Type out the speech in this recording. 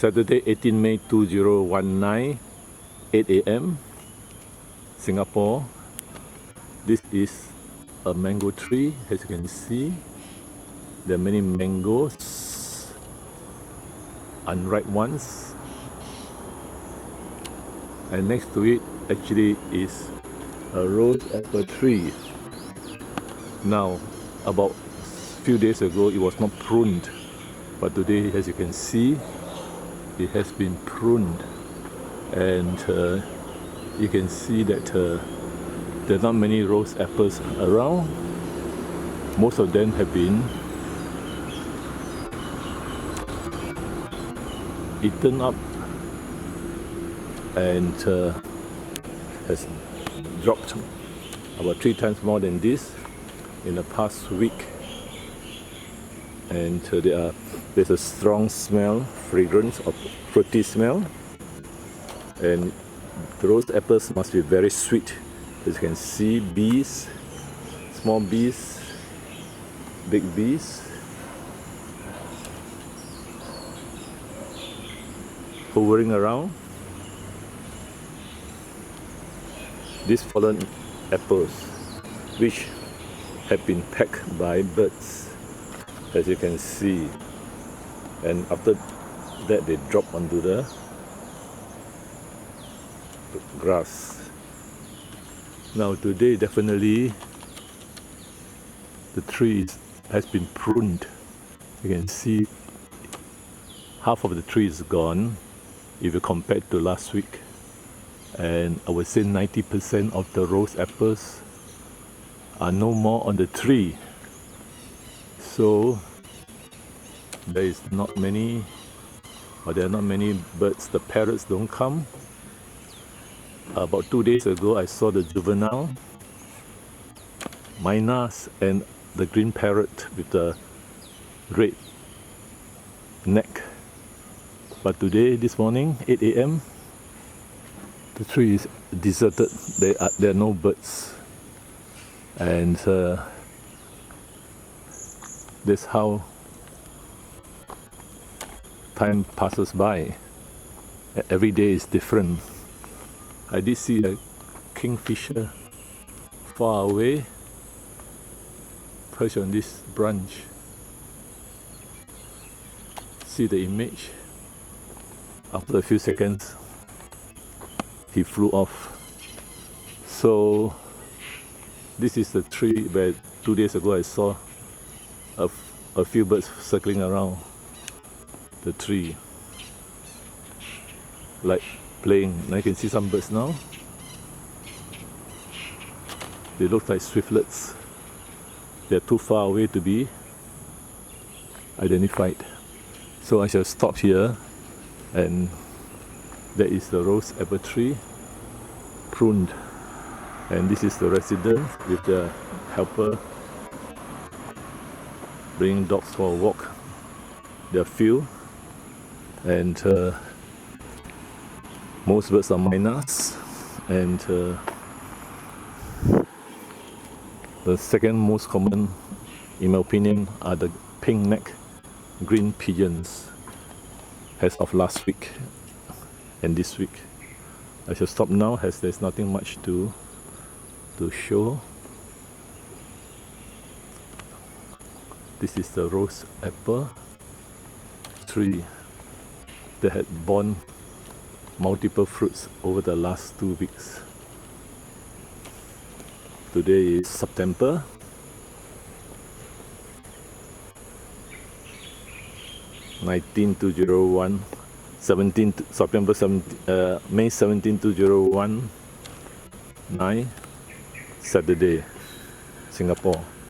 Saturday 18 May 2019, 8 a.m. Singapore. This is a mango tree, as you can see. There are many mangoes, unripe ones, and next to it actually is a rose apple tree. Now, about a few days ago it was not pruned, but today, as you can see, it has been pruned, and you can see that there are not many rose apples around. Most of them have been eaten up and has dropped about 3 times more than this in the past week. And there's a strong smell, fragrance of fruity smell, and the rose apples must be very sweet. As you can see, bees, small bees, big bees, hovering around. These fallen apples, which have been pecked by birds, as you can see, and after that they drop onto the grass. Now today definitely the tree has been pruned. You can see half of the tree is gone if you compare to last week, and I would say 90% of the rose apples are no more on the tree. So there are not many birds. The parrots don't come. About 2 days ago I saw the juvenile Mynahs and the green parrot with the red neck. But today, this morning, 8 a.m, the tree is deserted. There are no birds, and that's how time passes by. Every day is different. I did see a kingfisher far away, perched on this branch. See the image? After a few seconds, he flew off. So this is the tree where 2 days ago I saw a few birds circling around the tree, like playing. Now you can see some birds now. They look like swiftlets. They're too far away to be identified. So I shall stop here, and that is the rose apple tree, pruned. And this is the resident with the helper bringing dogs for a walk. There are few, and most birds are Mynahs, and the second most common, in my opinion, are the pink neck green pigeons, as of last week and this week. I shall stop now, as there's nothing much to show. This is the rose apple tree that had borne multiple fruits over the last 2 weeks. Today is September. May 17, 2019, Saturday, Singapore.